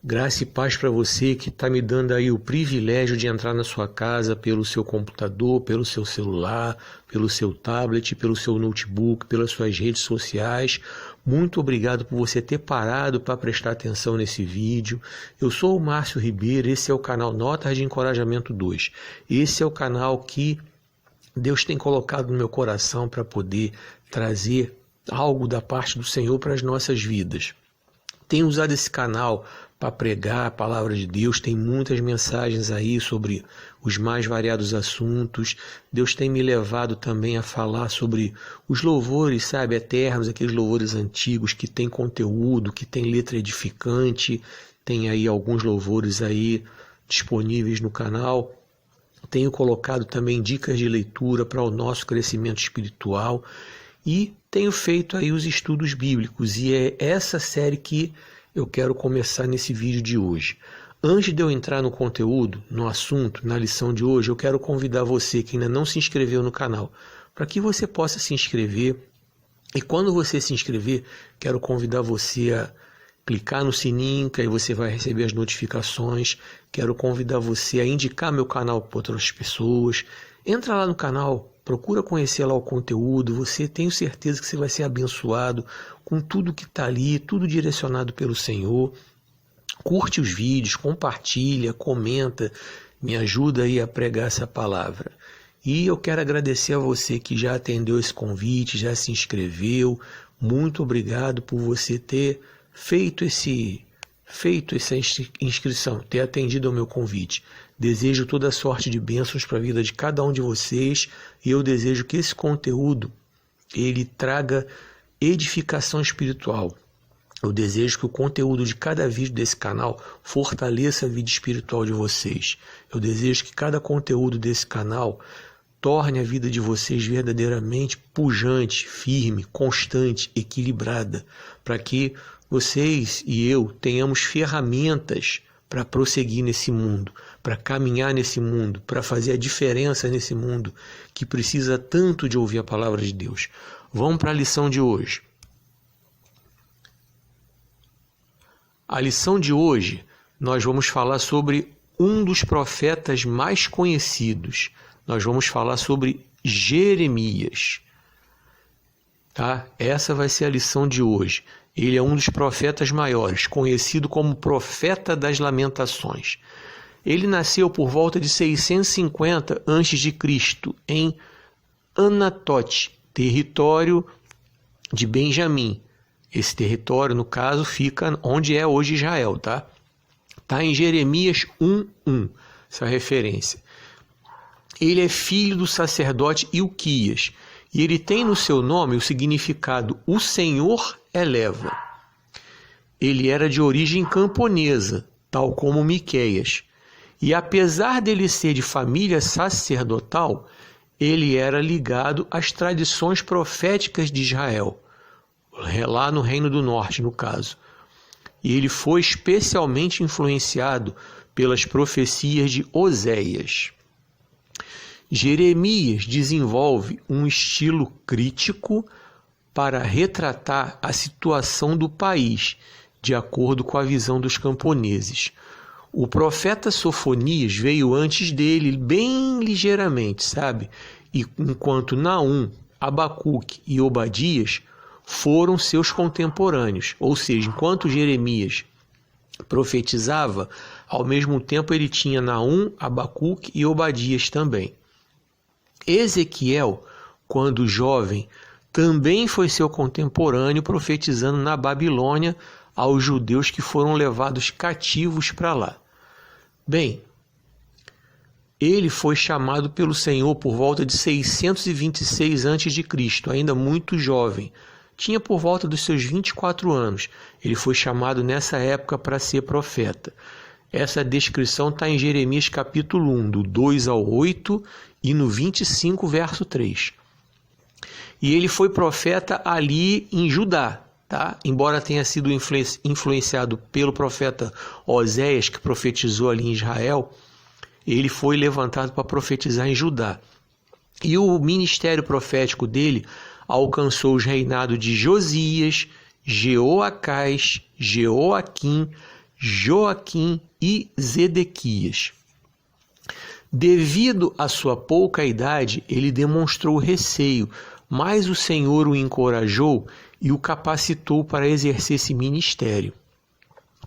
Graça e paz para você que está me dando aí o privilégio de entrar na sua casa pelo seu computador, pelo seu celular, pelo seu tablet, pelo seu notebook, pelas suas redes sociais. Muito obrigado por você ter parado para prestar atenção nesse vídeo. Eu sou o Márcio Ribeiro, esse é o canal Notas de Encorajamento 2. Esse é o canal que Deus tem colocado no meu coração para poder trazer algo da parte do Senhor para as nossas vidas. Tenho usado esse canal para pregar a palavra de Deus, tem muitas mensagens aí sobre os mais variados assuntos. Deus tem me levado também a falar sobre os louvores, eternos, aqueles louvores antigos que tem conteúdo, que tem letra edificante. Tem aí alguns louvores aí disponíveis no canal. Tenho colocado também dicas de leitura para o nosso crescimento espiritual e tenho feito aí os estudos bíblicos, e é essa série que eu quero começar nesse vídeo de hoje. Antes de eu entrar no conteúdo, no assunto, na lição de hoje, eu quero convidar você que ainda não se inscreveu no canal, para que você possa se inscrever. E quando você se inscrever, quero convidar você a clicar no sininho, que aí você vai receber as notificações. Quero convidar você a indicar meu canal para outras pessoas. Entra lá no canal, procura conhecer lá o conteúdo. Você tenho certeza que você vai ser abençoado com tudo que está ali, tudo direcionado pelo Senhor. Curte os vídeos, compartilha, comenta, me ajuda aí a pregar essa palavra. E eu quero agradecer a você que já atendeu esse convite, já se inscreveu. Muito obrigado por você ter feito essa inscrição, ter atendido ao meu convite. Desejo toda sorte de bênçãos para a vida de cada um de vocês, e eu desejo que esse conteúdo ele traga edificação espiritual. Eu desejo que o conteúdo de cada vídeo desse canal fortaleça a vida espiritual de vocês. Eu desejo que cada conteúdo desse canal torne a vida de vocês verdadeiramente pujante, firme, constante, equilibrada, para que vocês e eu tenhamos ferramentas para prosseguir nesse mundo, para caminhar nesse mundo, para fazer a diferença nesse mundo que precisa tanto de ouvir a palavra de Deus. Vamos para a lição de hoje. A lição de hoje nós vamos falar sobre um dos profetas mais conhecidos. Nós vamos falar sobre Jeremias. Tá? Essa vai ser a lição de hoje. Ele é um dos profetas maiores, conhecido como profeta das lamentações. Ele nasceu por volta de 650 a.C. em Anatote, território de Benjamim. Esse território, no caso, fica onde é hoje Israel, tá? Está em Jeremias 1:1, essa referência. Ele é filho do sacerdote Ilquias, e ele tem no seu nome o significado "O Senhor eleva". Ele era de origem camponesa, tal como Miqueias, e apesar dele ser de família sacerdotal, ele era ligado às tradições proféticas de Israel, lá no Reino do Norte, no caso. E ele foi especialmente influenciado pelas profecias de Oséias. Jeremias desenvolve um estilo crítico para retratar a situação do país, de acordo com a visão dos camponeses. O profeta Sofonias veio antes dele, bem ligeiramente, E enquanto Naum, Abacuque e Obadias foram seus contemporâneos, ou seja, enquanto Jeremias profetizava, ao mesmo tempo ele tinha Naum, Abacuque e Obadias também. Ezequiel, quando jovem, também foi seu contemporâneo, profetizando na Babilônia aos judeus que foram levados cativos para lá. Bem, ele foi chamado pelo Senhor por volta de 626 a.C., ainda muito jovem. Tinha por volta dos seus 24 anos. Ele foi chamado nessa época para ser profeta. Essa descrição está em Jeremias capítulo 1, do 2 ao 8 e no 25, verso 3. E ele foi profeta ali em Judá, tá? Embora tenha sido influenciado pelo profeta Oséias, que profetizou ali em Israel, ele foi levantado para profetizar em Judá. E o ministério profético dele alcançou os reinados de Josias, Jeoacás, Jeoaquim, Joaquim e Zedequias. Devido à sua pouca idade, ele demonstrou receio, mas o Senhor o encorajou e o capacitou para exercer esse ministério,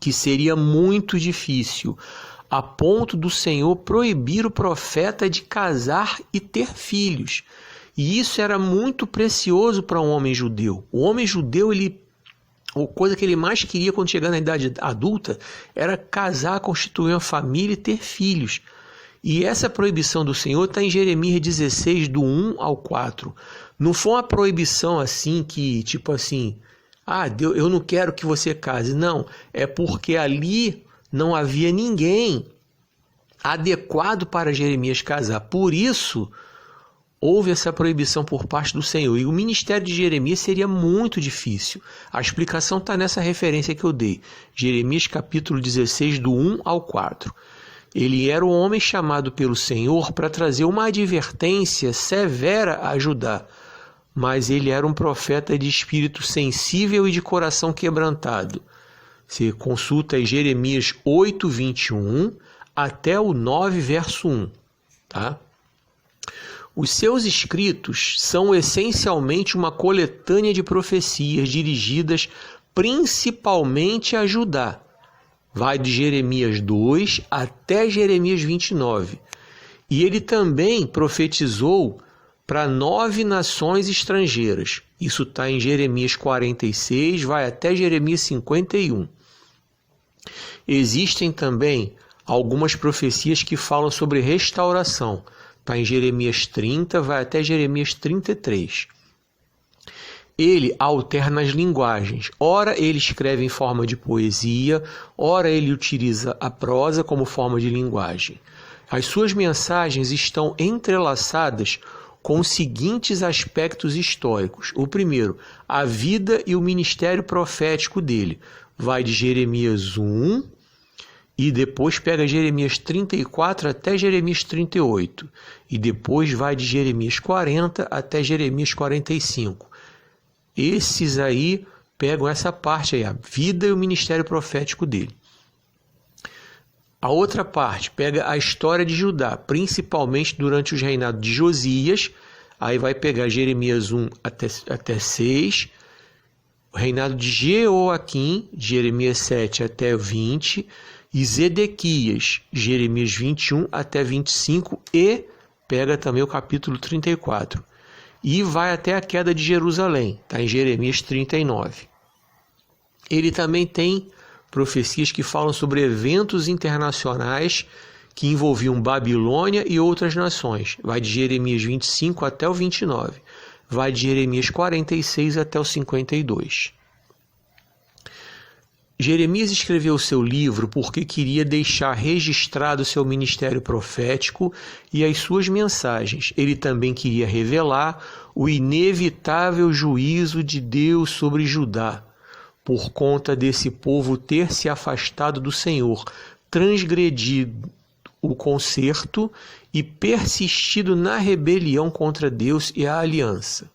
que seria muito difícil, a ponto do Senhor proibir o profeta de casar e ter filhos. E isso era muito precioso para um homem judeu. O homem judeu, a coisa que ele mais queria quando chegava na idade adulta era casar, constituir uma família e ter filhos. E essa proibição do Senhor está em Jeremias 16, do 1 ao 4. Não foi uma proibição assim que, tipo assim, Deus, eu não quero que você case. Não, é porque ali não havia ninguém adequado para Jeremias casar. Por isso, houve essa proibição por parte do Senhor. E o ministério de Jeremias seria muito difícil. A explicação está nessa referência que eu dei. Jeremias capítulo 16, do 1 ao 4. Ele era um homem chamado pelo Senhor para trazer uma advertência severa a Judá, mas ele era um profeta de espírito sensível e de coração quebrantado. Você consulta Jeremias 8, 21 até o 9, verso 1. Tá? Os seus escritos são essencialmente uma coletânea de profecias dirigidas principalmente a Judá. Vai de Jeremias 2 até Jeremias 29. E ele também profetizou para 9 nações estrangeiras. Isso está em Jeremias 46, vai até Jeremias 51. Existem também algumas profecias que falam sobre restauração. Está em Jeremias 30, vai até Jeremias 33. Ele alterna as linguagens. Ora ele escreve em forma de poesia, ora ele utiliza a prosa como forma de linguagem. As suas mensagens estão entrelaçadas com os seguintes aspectos históricos. O primeiro, a vida e o ministério profético dele. Vai de Jeremias 1 e depois pega Jeremias 34 até Jeremias 38. E depois vai de Jeremias 40 até Jeremias 45. Esses aí pegam essa parte aí, a vida e o ministério profético dele. A outra parte pega a história de Judá, principalmente durante os reinados de Josias. Aí vai pegar Jeremias 1 até 6. O reinado de Jeoaquim, Jeremias 7 até 20. E Zedequias, Jeremias 21 até 25. E pega também o capítulo 34. E vai até a queda de Jerusalém, está em Jeremias 39. Ele também tem profecias que falam sobre eventos internacionais que envolviam Babilônia e outras nações. Vai de Jeremias 25 até o 29. Vai de Jeremias 46 até o 52. Jeremias escreveu seu livro porque queria deixar registrado seu ministério profético e as suas mensagens. Ele também queria revelar o inevitável juízo de Deus sobre Judá, por conta desse povo ter se afastado do Senhor, transgredido o concerto e persistido na rebelião contra Deus e a aliança.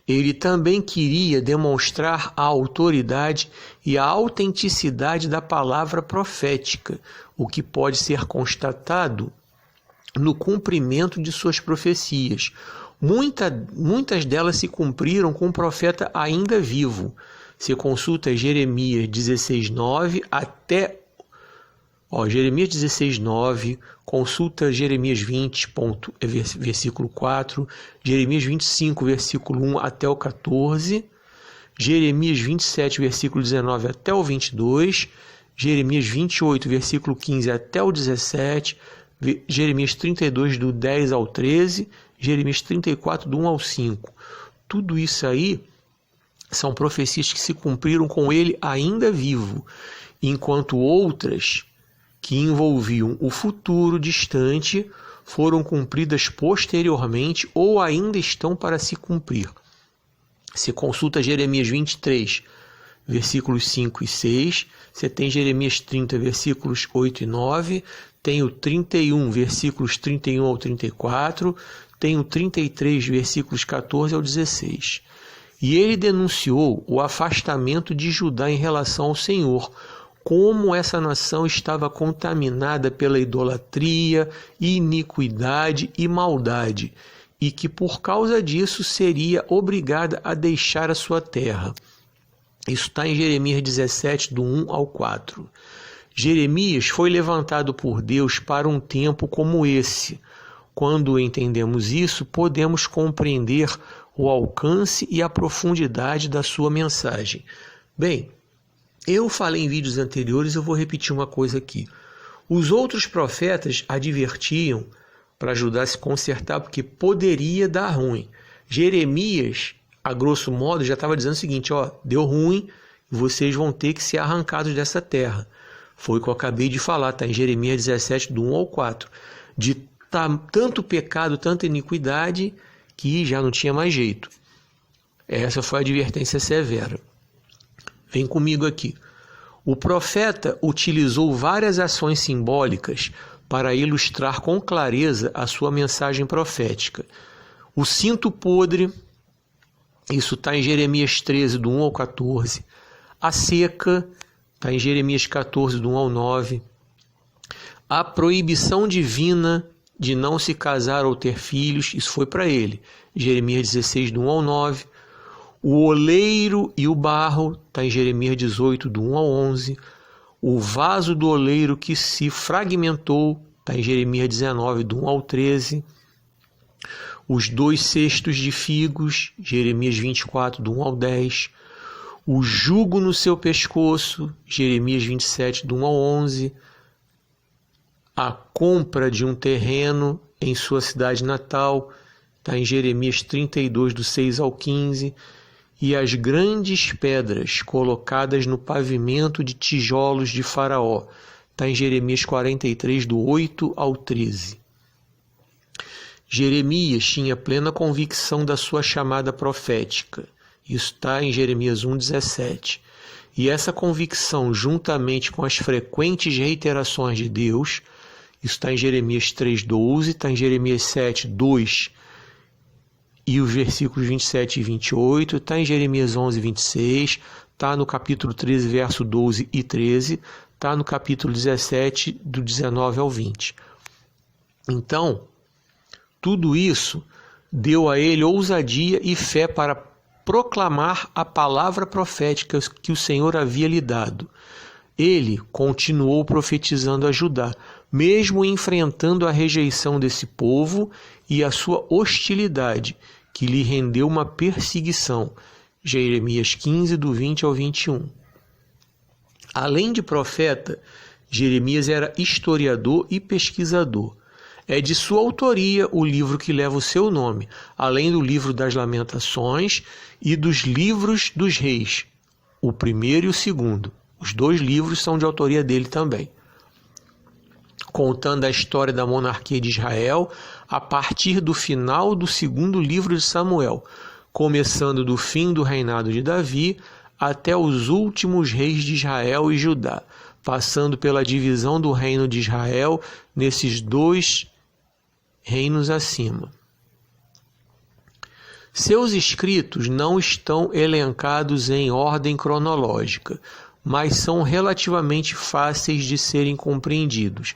Ele também queria demonstrar a autoridade e a autenticidade da palavra profética, o que pode ser constatado no cumprimento de suas profecias. Muitas delas se cumpriram com o profeta ainda vivo. Você consulta Jeremias 16:9 até... Jeremias 16:9, consulta Jeremias 20, versículo 4, Jeremias 25, versículo 1 até o 14, Jeremias 27, versículo 19 até o 22, Jeremias 28, versículo 15 até o 17, Jeremias 32, do 10 ao 13, Jeremias 34, do 1 ao 5. Tudo isso aí são profecias que se cumpriram com ele ainda vivo, enquanto outras que envolviam o futuro distante foram cumpridas posteriormente ou ainda estão para se cumprir. Se consulta Jeremias 23, versículos 5 e 6, você tem Jeremias 30, versículos 8 e 9, tem o 31, versículos 31 ao 34, tem o 33, versículos 14 ao 16. E ele denunciou o afastamento de Judá em relação ao Senhor, como essa nação estava contaminada pela idolatria, iniquidade e maldade, e que por causa disso seria obrigada a deixar a sua terra. Isso está em Jeremias 17, do 1 ao 4. Jeremias foi levantado por Deus para um tempo como esse. Quando entendemos isso, podemos compreender o alcance e a profundidade da sua mensagem. Bem, eu falei em vídeos anteriores, eu vou repetir uma coisa aqui. Os outros profetas advertiam para ajudar a se consertar, porque poderia dar ruim. Jeremias, a grosso modo, já estava dizendo o seguinte, deu ruim, vocês vão ter que ser arrancados dessa terra. Foi o que eu acabei de falar, está em Jeremias 17, do 1 ao 4. De tanto pecado, tanta iniquidade, que já não tinha mais jeito. Essa foi a advertência severa. Vem comigo aqui. O profeta utilizou várias ações simbólicas para ilustrar com clareza a sua mensagem profética. O cinto podre, isso está em Jeremias 13, do 1 ao 14. A seca, está em Jeremias 14, do 1 ao 9. A proibição divina de não se casar ou ter filhos, isso foi para ele. Jeremias 16, do 1 ao 9. O oleiro e o barro, está em Jeremias 18, do 1 ao 11. O vaso do oleiro que se fragmentou, está em Jeremias 19, do 1 ao 13. Os 2 cestos de figos, Jeremias 24, do 1 ao 10. O jugo no seu pescoço, Jeremias 27, do 1 ao 11. A compra de um terreno em sua cidade natal, está em Jeremias 32, do 6 ao 15. E as grandes pedras colocadas no pavimento de tijolos de Faraó, está em Jeremias 43, do 8 ao 13. Jeremias tinha plena convicção da sua chamada profética. Isso está em Jeremias 1, 17. E essa convicção, juntamente com as frequentes reiterações de Deus, isso está em Jeremias 3, 12, está em Jeremias 7, 2 e os versículos 27 e 28, está em Jeremias 11, 26, está no capítulo 13, verso 12 e 13, está no capítulo 17, do 19 ao 20. Então, tudo isso deu a ele ousadia e fé para proclamar a palavra profética que o Senhor havia lhe dado. Ele continuou profetizando a Judá, mesmo enfrentando a rejeição desse povo e a sua hostilidade, que lhe rendeu uma perseguição. Jeremias 15, do 20 ao 21. Além de profeta, Jeremias era historiador e pesquisador. É de sua autoria o livro que leva o seu nome, além do livro das Lamentações e dos livros dos reis, o primeiro e o segundo. Os 2 livros são de autoria dele também, contando a história da monarquia de Israel a partir do final do 2º livro de Samuel, começando do fim do reinado de Davi até os últimos reis de Israel e Judá, passando pela divisão do reino de Israel nesses 2 reinos acima. Seus escritos não estão elencados em ordem cronológica, mas são relativamente fáceis de serem compreendidos,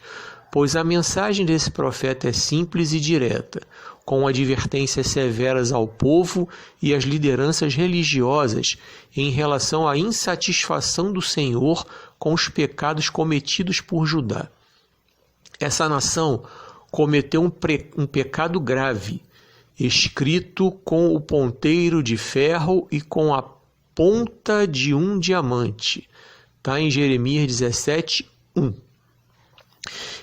pois a mensagem desse profeta é simples e direta, com advertências severas ao povo e às lideranças religiosas em relação à insatisfação do Senhor com os pecados cometidos por Judá. Essa nação cometeu um pecado grave, escrito com o ponteiro de ferro e com a ponta de um diamante. Está em Jeremias 17, 1.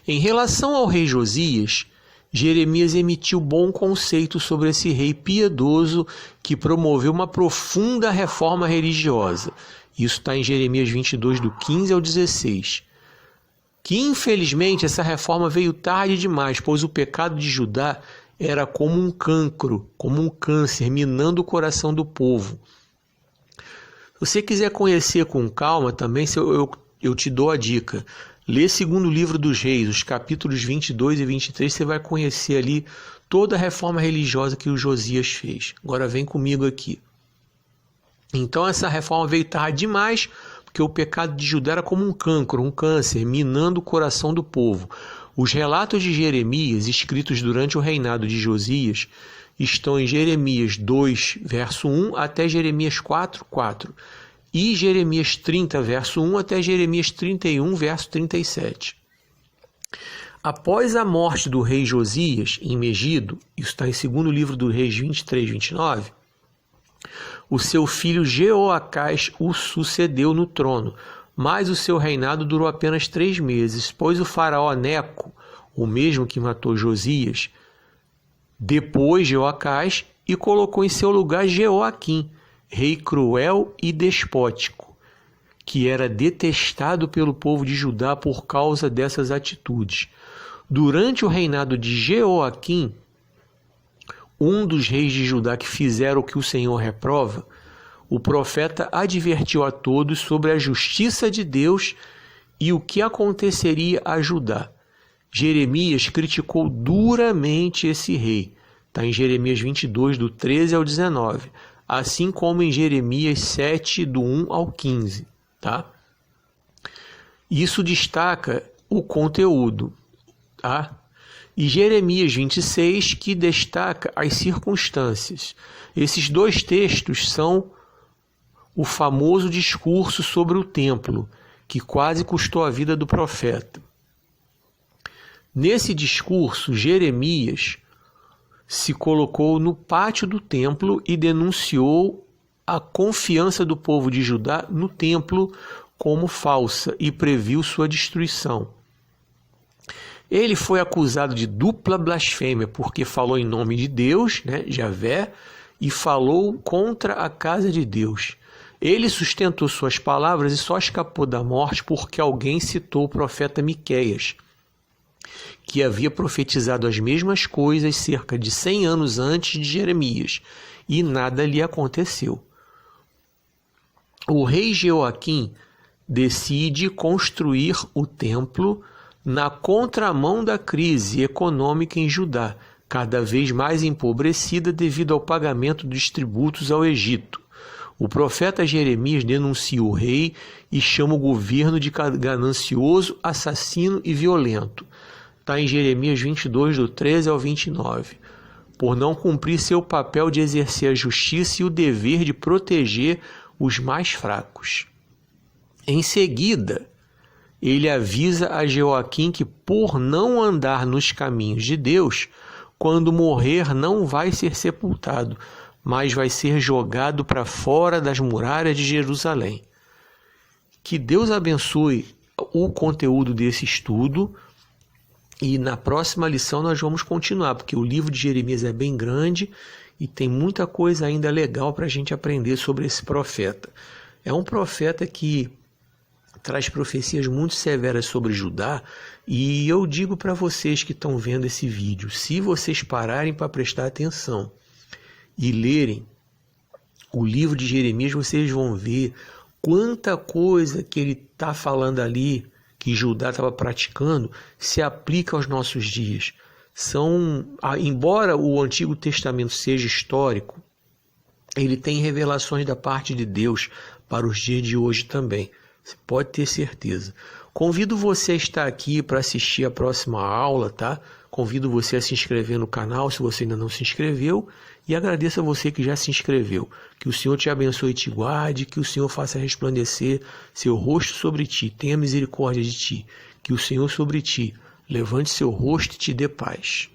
Em relação ao rei Josias, Jeremias emitiu bom conceito sobre esse rei piedoso que promoveu uma profunda reforma religiosa. Isso está em Jeremias 22, do 15 ao 16. Que infelizmente essa reforma veio tarde demais, pois o pecado de Judá era como um cancro, como um câncer, minando o coração do povo. Se você quiser conhecer com calma também, eu te dou a dica. Lê 2º livro dos Reis, os capítulos 22 e 23, você vai conhecer ali toda a reforma religiosa que o Josias fez. Agora vem comigo aqui. Então essa reforma veio tarde demais, porque o pecado de Judá era como um cancro, um câncer, minando o coração do povo. Os relatos de Jeremias, escritos durante o reinado de Josias, estão em Jeremias 2, verso 1, até Jeremias 4, 4. E Jeremias 30, verso 1, até Jeremias 31, verso 37. Após a morte do rei Josias, em Megido, isso está em 2º livro do Reis 23, 29, o seu filho Jeoacás o sucedeu no trono, mas o seu reinado durou apenas 3 meses, pois o faraó Neco, o mesmo que matou Josias, depois Jeoacás e colocou em seu lugar Jeoaquim, rei cruel e despótico, que era detestado pelo povo de Judá por causa dessas atitudes. Durante o reinado de Jeoaquim, um dos reis de Judá que fizeram o que o Senhor reprova, o profeta advertiu a todos sobre a justiça de Deus e o que aconteceria a Judá. Jeremias criticou duramente esse rei. Está em Jeremias 22, do 13 ao 19, assim como em Jeremias 7, do 1 ao 15. Tá? Isso destaca o conteúdo. Tá? E Jeremias 26, que destaca as circunstâncias. Esses 2 textos são o famoso discurso sobre o templo, que quase custou a vida do profeta. Nesse discurso, Jeremias se colocou no pátio do templo e denunciou a confiança do povo de Judá no templo como falsa e previu sua destruição. Ele foi acusado de dupla blasfêmia, porque falou em nome de Deus, Javé, e falou contra a casa de Deus. Ele sustentou suas palavras e só escapou da morte porque alguém citou o profeta Miqueias, que havia profetizado as mesmas coisas cerca de 100 anos antes de Jeremias, e nada lhe aconteceu. O rei Jeoaquim decide construir o templo na contramão da crise econômica em Judá, cada vez mais empobrecida devido ao pagamento dos tributos ao Egito. O profeta Jeremias denuncia o rei e chama o governo de ganancioso, assassino e violento. Está em Jeremias 22, do 13 ao 29. Por não cumprir seu papel de exercer a justiça e o dever de proteger os mais fracos. Em seguida, ele avisa a Jeoaquim que, por não andar nos caminhos de Deus, quando morrer não vai ser sepultado, mas vai ser jogado para fora das muralhas de Jerusalém. Que Deus abençoe o conteúdo desse estudo e na próxima lição nós vamos continuar, porque o livro de Jeremias é bem grande e tem muita coisa ainda legal para a gente aprender sobre esse profeta. É um profeta que traz profecias muito severas sobre Judá, e eu digo para vocês que estão vendo esse vídeo, se vocês pararem para prestar atenção e lerem o livro de Jeremias, vocês vão ver quanta coisa que ele está falando ali, que Judá estava praticando, se aplica aos nossos dias. Embora o Antigo Testamento seja histórico, ele tem revelações da parte de Deus para os dias de hoje também. Você pode ter certeza. Convido você a estar aqui para assistir a próxima aula, tá? Convido você a se inscrever no canal se você ainda não se inscreveu, e agradeço a você que já se inscreveu. Que o Senhor te abençoe e te guarde, que o Senhor faça resplandecer seu rosto sobre ti, tenha misericórdia de ti, que o Senhor sobre ti levante seu rosto e te dê paz.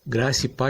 Graça e paz